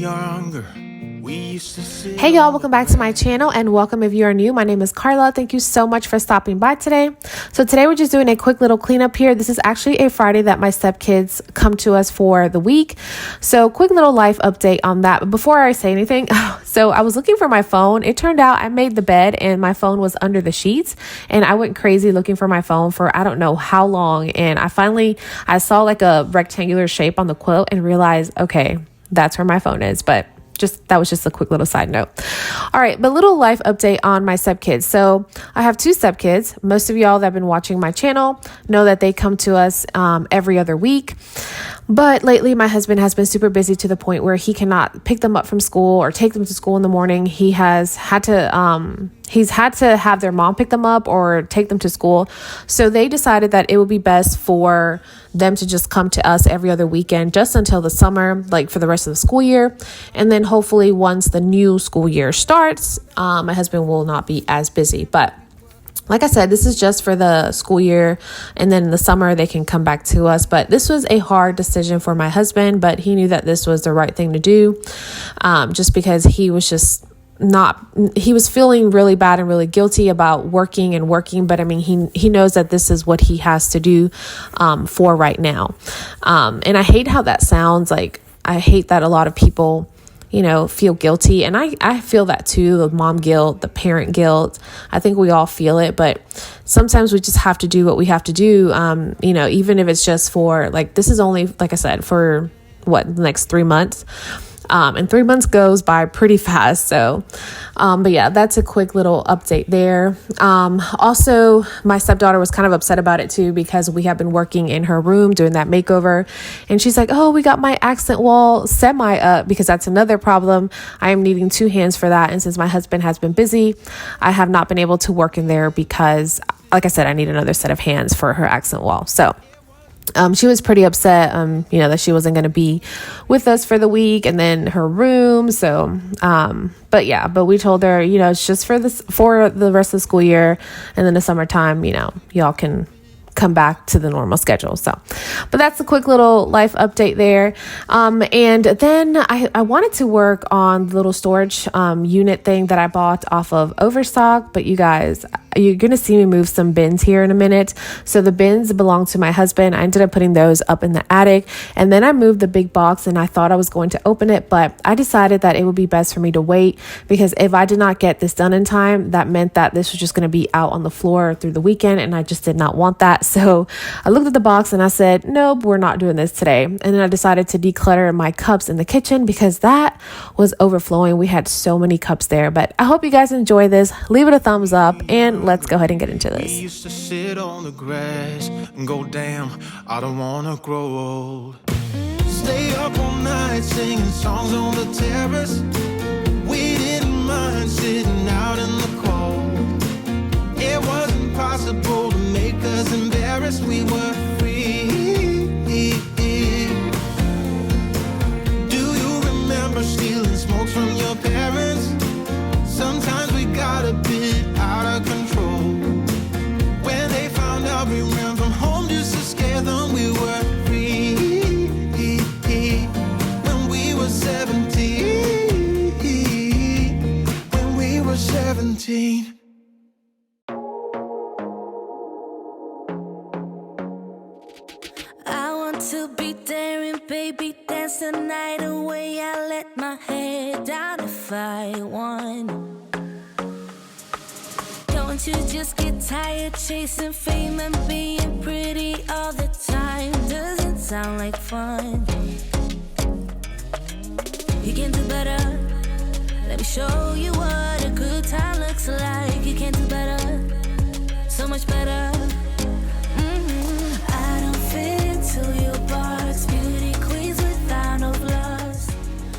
younger, we used to sit. Hey y'all, welcome back to my channel and welcome if you are new. My name is Carla. Thank you so much for stopping by today. So today we're just doing a quick little cleanup here. This is actually a Friday that my stepkids come to us for the week. So quick little life update on that. But before I say anything, so I was looking for my phone. It turned out I made the bed and my phone was under the sheets, and I went crazy looking for my phone for I don't know how long. And I saw like a rectangular shape on the quilt and realized, okay, that's where my phone is. But that was just a quick little side note. All right, but little life update on my stepkids. So I have two stepkids. Most of y'all that have been watching my channel know that they come to us every other week. But lately, my husband has been super busy to the point where he cannot pick them up from school or take them to school in the morning. He's had to have their mom pick them up or take them to school. So they decided that it would be best for them to just come to us every other weekend, just until the summer, like for the rest of the school year. And then hopefully once the new school year starts, my husband will not be as busy. But like I said, this is just for the school year, and then in the summer they can come back to us. But this was a hard decision for my husband, but he knew that this was the right thing to do, just because he was feeling really bad and really guilty about working, but I mean, he knows that this is what he has to do for right now. And I hate how that sounds. Like, I hate that a lot of people feel guilty. And I feel that too, the mom guilt, the parent guilt. I think we all feel it, but sometimes we just have to do what we have to do. Even if it's just for, like, this is only, like I said, for the next 3 months. And 3 months goes by pretty fast. So, but yeah, that's a quick little update there. Also, my stepdaughter was kind of upset about it too, because we have been working in her room doing that makeover. And she's like, oh, we got my accent wall semi up, because that's another problem. I am needing 2 hands for that. And since my husband has been busy, I have not been able to work in there because, like I said, I need another set of hands for her accent wall. So she was pretty upset, that she wasn't going to be with us for the week, and then her room. So, but we told her, it's just for the rest of the school year, and then the summertime, y'all can come back to the normal schedule. So, but that's a quick little life update there. And then I wanted to work on the little storage unit thing that I bought off of Overstock, but you guys, you're going to see me move some bins here in a minute. So the bins belong to my husband. I ended up putting those up in the attic, and then I moved the big box, and I thought I was going to open it, but I decided that it would be best for me to wait, because if I did not get this done in time, that meant that this was just going to be out on the floor through the weekend, and I just did not want that. So I looked at the box and I said, nope, we're not doing this today. And then I decided to declutter my cups in the kitchen, because that was overflowing. We had so many cups there. But I hope you guys enjoy this. Leave it a thumbs up, and let's go ahead and get into this. We used to sit on the grass and go, damn, I don't wanna grow old. Stay up all night singing songs on the terrace. We didn't mind sitting out in the cold. It wasn't possible to make us embarrassed. We were free. Do you remember stealing smokes from your parents? Sometimes we got a bit out of control. When they found out we ran from home just to scare them, we were free. When we were 17. When we were 17. To be daring, baby, dance the night away. I let my head down if I won. Don't you just get tired chasing fame and being pretty all the time? Doesn't sound like fun. You can do better. Let me show you what a good time looks like. You can do better, so much better. I don't fit to your box, beauty queens without no flaws.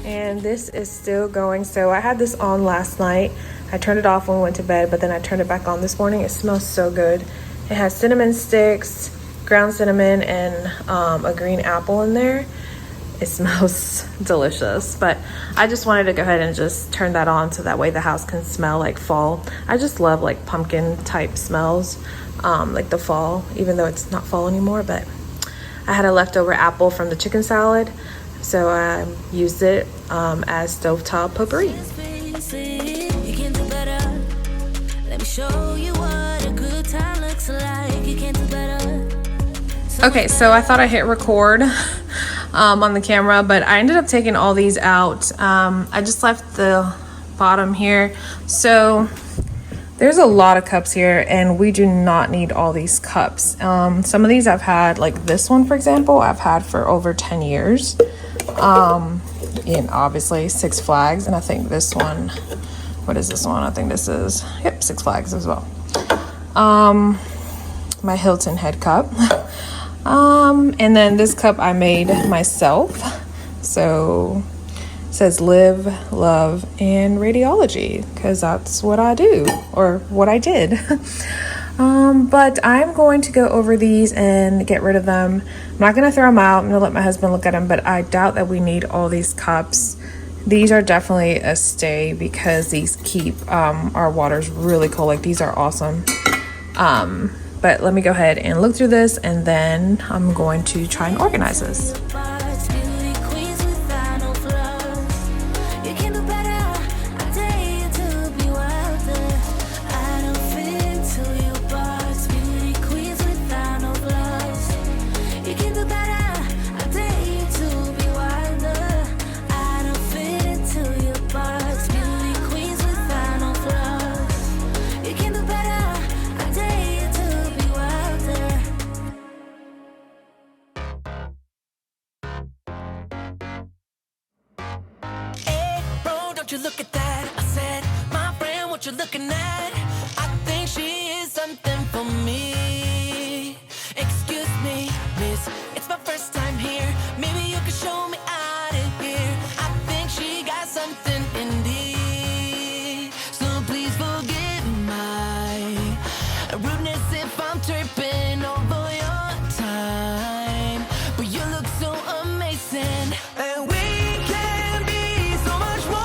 And this is still going. So I had this on last night. I turned it off when we went to bed, but then I turned it back on this morning. It smells so good. It has cinnamon sticks, ground cinnamon, and a green apple in there. It smells delicious, but I just wanted to go ahead and just turn that on so that way the house can smell like fall. I just love like pumpkin type smells, like the fall, even though it's not fall anymore. But I had a leftover apple from the chicken salad, So I used it as stovetop potpourri. You can do better. Let me show you what a good time looks like. You can do better. Okay, so I thought I hit record on the camera, but I ended up taking all these out. I just left the bottom here. So there's a lot of cups here, and we do not need all these cups. Some of these I've had, like this one, for example, I've had for over 10 years. And obviously Six Flags, and I think this one, what is this one? I think this is, yep, Six Flags as well. My Hilton head cup. And then this cup I made myself. So it says live, love, and radiology, because that's what I do, or what I did. But I'm going to go over these and get rid of them. I'm not going to throw them out. I'm going to let my husband look at them, but I doubt that we need all these cups. These are definitely a stay because these keep our waters really cold. Like, these are awesome. But let me go ahead and look through this, and then I'm going to try and organize this. You look at that, I said, my friend, what you looking at? I think she is something for me. Excuse me, miss, it's my first time here. Maybe you can show me out of here. I think she got something indeed. So please forgive my rudeness if I'm tripping over your time. But you look so amazing, and we can be so much more.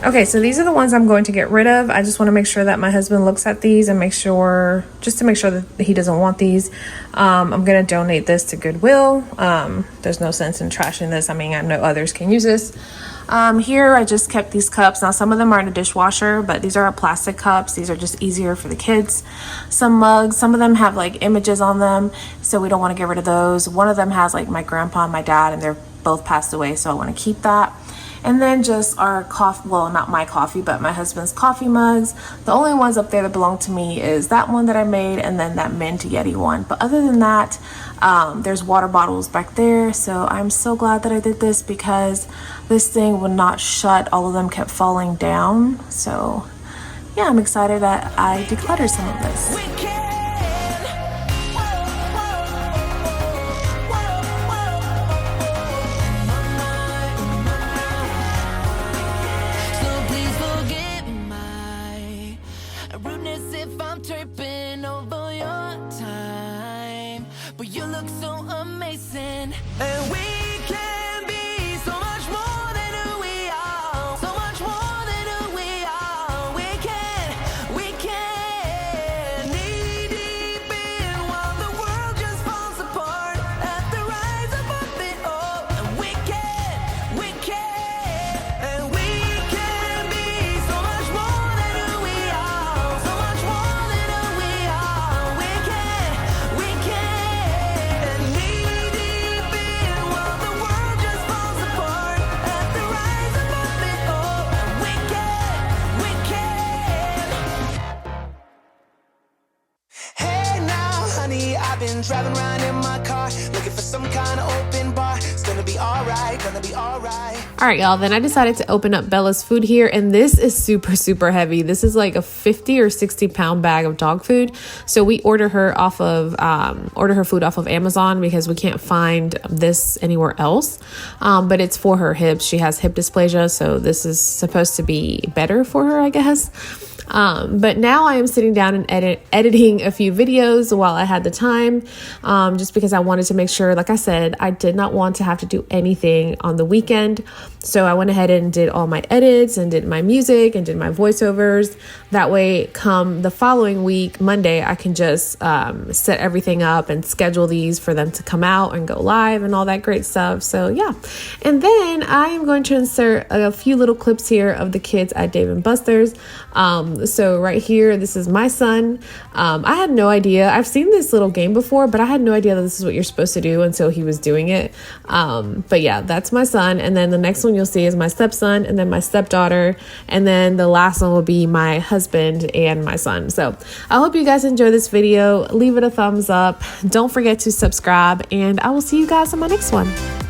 Okay, so these are the ones I'm going to get rid of. I just want to make sure that my husband looks at these and make sure, just to make sure that he doesn't want these. I'm going to donate this to Goodwill. There's no sense in trashing this. I mean, I know others can use this. Here, I just kept these cups. Now, some of them are in a dishwasher, but these are plastic cups. These are just easier for the kids. Some mugs, some of them have like images on them, so we don't want to get rid of those. One of them has like my grandpa and my dad, and they're both passed away, so I want to keep that. And then just our coffee, well, not my coffee, but my husband's coffee mugs. The only ones up there that belong to me is that one that I made, and then that Mint Yeti one. But other than that, there's water bottles back there. So I'm so glad that I did this, because this thing would not shut. All of them kept falling down. So yeah, I'm excited that I decluttered some of this. Tripping over your time, but you look so amazing, and we can be so much more than who we are, so much more than who we are. We can knee deep in while the world just falls apart at the rise above it all, and we can, and we can be so much more than who we are, so much more. Been driving around in my car looking for some kind of open bar. It's gonna be alright, gonna be alright. All right, y'all, then I decided to open up Bella's food here, and this is super heavy. This is like a 50 or 60 pound bag of dog food. So we order her food off of Amazon because we can't find this anywhere else. But it's for her hips. She has hip dysplasia, so this is supposed to be better for her, I guess. But now I am sitting down and editing a few videos while I had the time, just because I wanted to make sure, like I said, I did not want to have to do anything on the weekend. So I went ahead and did all my edits and did my music and did my voiceovers. That way, come the following week, Monday, I can just set everything up and schedule these for them to come out and go live and all that great stuff. So yeah. And then I am going to insert a few little clips here of the kids at Dave & Buster's. So right here, this is my son. I had no idea. I've seen this little game before, but I had no idea that this is what you're supposed to do until he was doing it. But yeah, that's my son. And then the next one you'll see is my stepson, and then my stepdaughter. And then the last one will be my husband and my son. So I hope you guys enjoy this video. Leave it a thumbs up. Don't forget to subscribe, and I will see you guys on my next one.